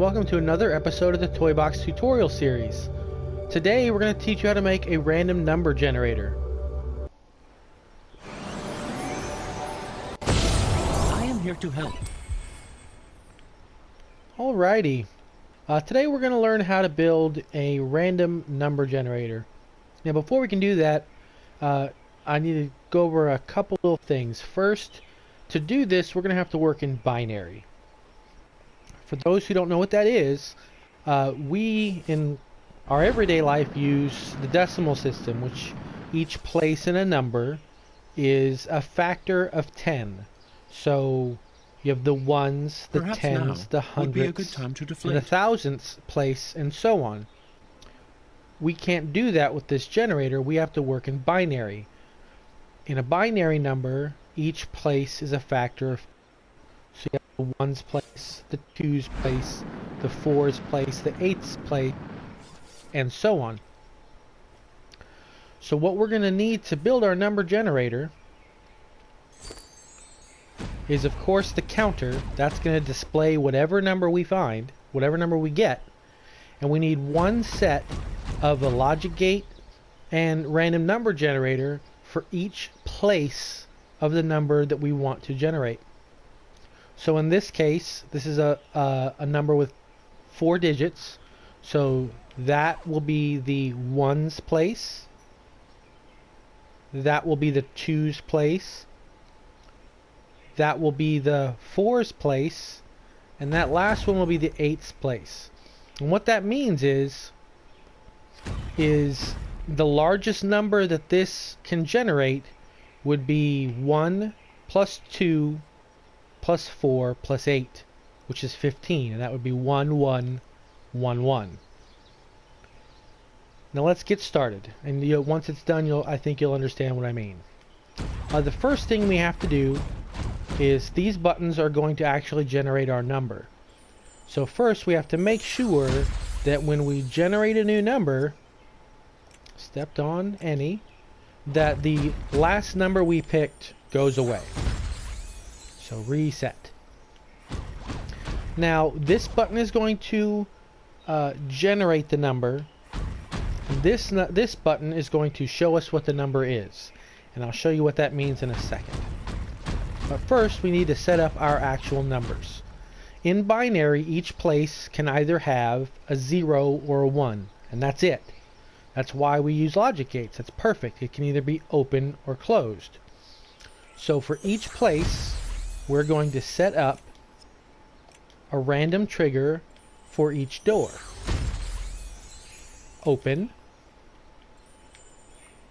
Welcome to another episode of the Toy Box tutorial series. Today we're going to teach you how to make a random number generator. I am here to help. Alrighty. Today we're going to learn how to build a random number generator. Now before we can do that, I need to go over a couple of things. First, to do this we're going to have to work in binary. For those who don't know what that is, we in our everyday life use the decimal system, which each place in a number is a factor of 10. So you have the ones, the Perhaps tens, the would be a hundreds, good time to and the deflate. thousandths place, and so on. We can't do that with this generator. We have to work in binary. In a binary number, each place is a factor of, so you have the ones place, the twos place, the fours place, the eighths place, and so on. So what we're going to need to build our number generator is, of course, the counter. That's going to display whatever number we find, whatever number we get, and we need one set of a logic gate and random number generator for each place of the number that we want to generate. So in this case, this is a number with 4 digits, so that will be the ones place, that will be the twos place, that will be the fours place, and that last one will be the eighths place. And what that means is the largest number that this can generate would be 1 plus 2 plus 4 plus 8, which is 15, and that would be 1 1 1 1. Now let's get started, and once it's done, I think you'll understand what I mean. The first thing we have to do is these buttons are going to actually generate our number. So first we have to make sure that when we generate a new number, stepped on any, that the last number we picked goes away. So reset. Now this button is going to generate the number. This button is going to show us what the number is, and I'll show you what that means in a second. But first we need to set up our actual numbers. In binary, each place can either have a 0 or a 1, and that's it. That's why we use logic gates. That's perfect. It can either be open or closed. So for each place, we're going to set up a random trigger for each door. Open,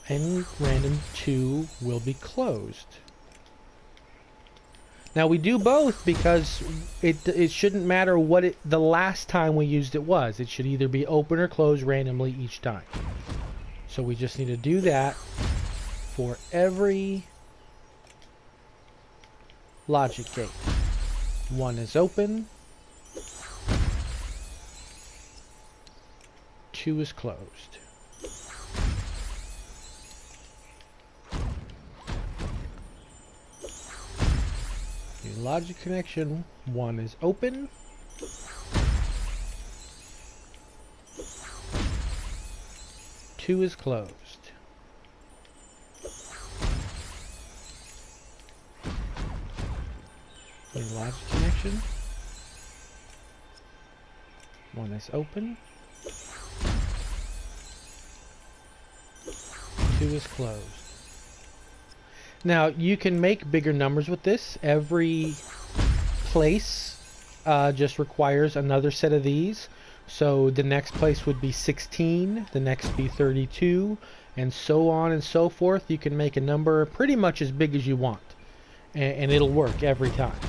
and random 2 will be closed. Now we do both because it shouldn't matter what the last time we used it was. It should either be open or closed randomly each time. So we just need to do that for every logic gate. 1 is open, 2 is closed. New logic connection, 1 is open, 2 is closed. New logic connection, 1 is open, 2 is closed. Now you can make bigger numbers with this. Every place just requires another set of these. So the next place would be 16, the next be 32, and so on and so forth. You can make a number pretty much as big as you want, and it'll work every time.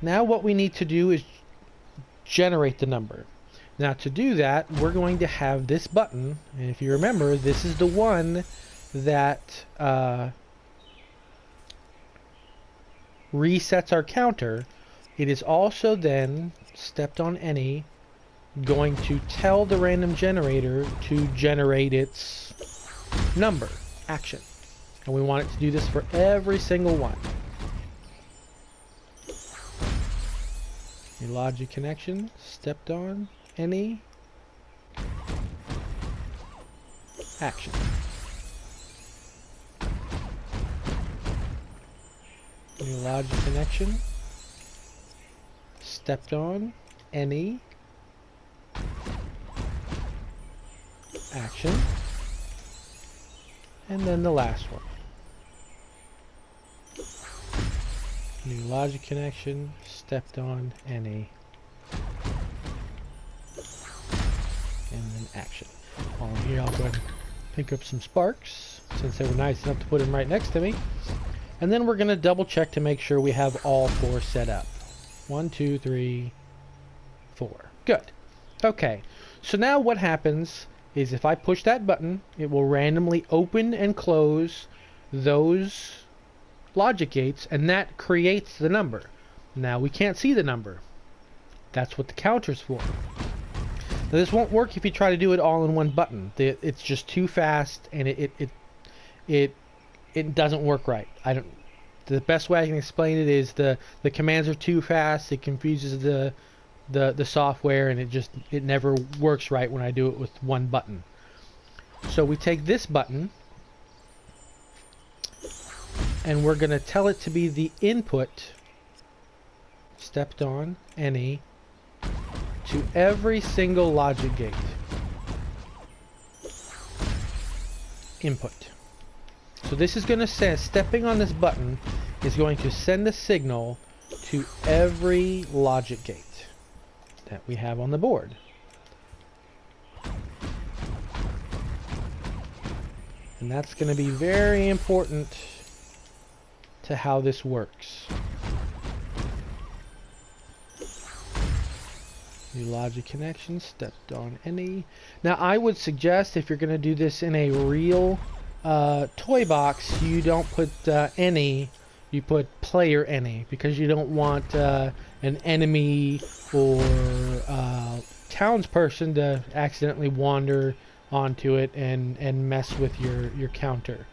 Now what we need to do is generate the number. Now to do that, we're going to have this button, and if you remember, this is the one that resets our counter. It is also then, stepped on any, going to tell the random generator to generate its number, action. And we want it to do this for every single one. New logic connection, stepped on, any, action. New logic connection, stepped on, any, action, and then the last one. New logic connection, stepped on, any, and then action. While I'm here, I'll go ahead and pick up some sparks, since they were nice enough to put them right next to me. And then we're going to double check to make sure we have all 4 set up. 1, 2, 3, 4. Good. Okay. So now what happens is if I push that button, it will randomly open and close those logic gates, and that creates the number. Now we can't see the number. That's what the counter's for. Now, this won't work if you try to do it all in one button. It's just too fast, and it doesn't work right. The best way I can explain it is the commands are too fast. It confuses the software, and it never works right when I do it with one button. So we take this button, and we're going to tell it to be the input, stepped on, any, to every single logic gate. Input. So this is going to say, stepping on this button is going to send a signal to every logic gate that we have on the board. And that's going to be very important to how this works. New logic connection, stepped on any. Now I would suggest if you're going to do this in a real toy box, you don't put any, you put player any, because you don't want an enemy or townsperson to accidentally wander onto it and mess with your counter.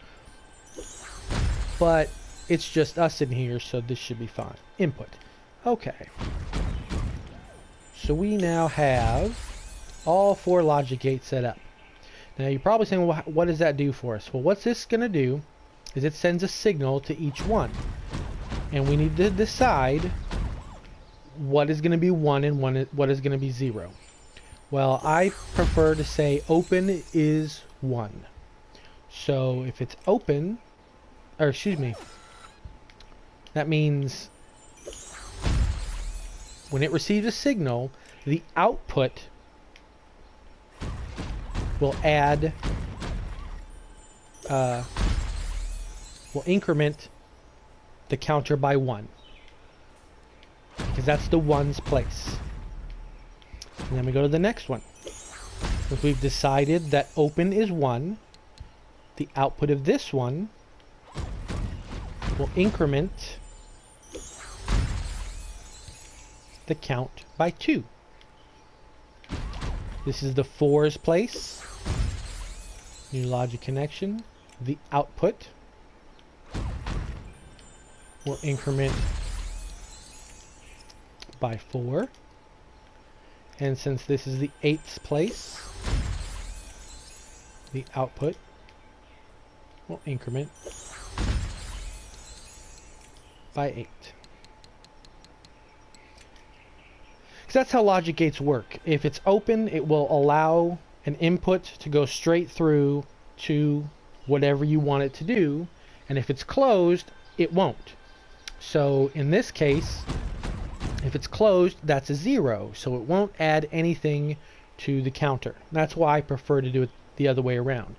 But it's just us in here, so this should be fine. Input. Okay. So we now have all 4 logic gates set up. Now you're probably saying, well, what does that do for us? Well, what's this going to do is it sends a signal to each one. And we need to decide what is going to be 1 and what is going to be 0. Well, I prefer to say open is 1. So if it's open, or excuse me, that means when it receives a signal, the output will add, will increment the counter by 1. Because that's the 1's place. And then we go to the next one. If we've decided that open is 1, the output of this one will increment the count by 2. This is the 4's place. New logic connection. The output will increment by 4. And since this is the 8's place, the output will increment by 8. Because that's how logic gates work. If it's open, it will allow an input to go straight through to whatever you want it to do. And if it's closed, it won't. So in this case, if it's closed, that's a 0. So it won't add anything to the counter. That's why I prefer to do it the other way around.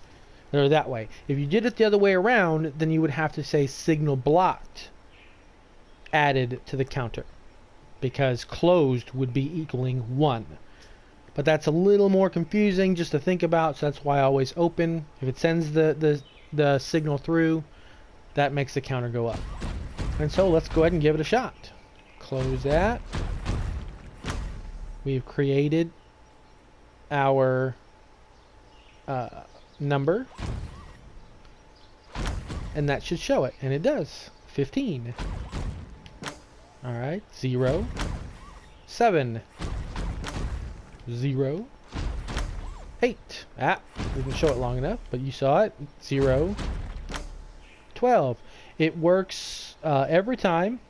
Or that way. If you did it the other way around, then you would have to say signal blocked added to the counter, because closed would be equaling 1. But that's a little more confusing just to think about, so that's why I always open. If it sends the signal through, that makes the counter go up. And so let's go ahead and give it a shot. Close that. We've created our number, and that should show it, and it does. 15. Alright, 0, 7, 0, 8. Ah, didn't show it long enough, but you saw it. 0, 12. It works every time.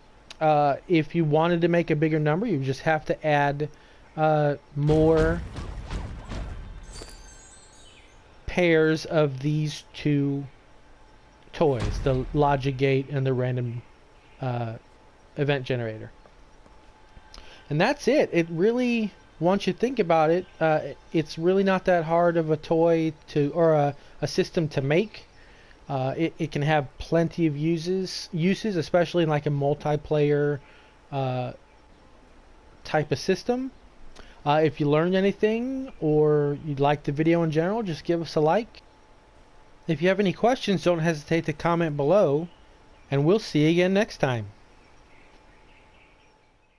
If you wanted to make a bigger number, you just have to add more pairs of these two toys, the logic gate and the random event generator. And that's it. It really, once you think about it, it's really not that hard of a toy to, or a system to make. It can have plenty of uses, especially in like a multiplayer type of system. If you learned anything or you liked the video in general, just give us a like. If you have any questions, don't hesitate to comment below, and we'll see you again next time.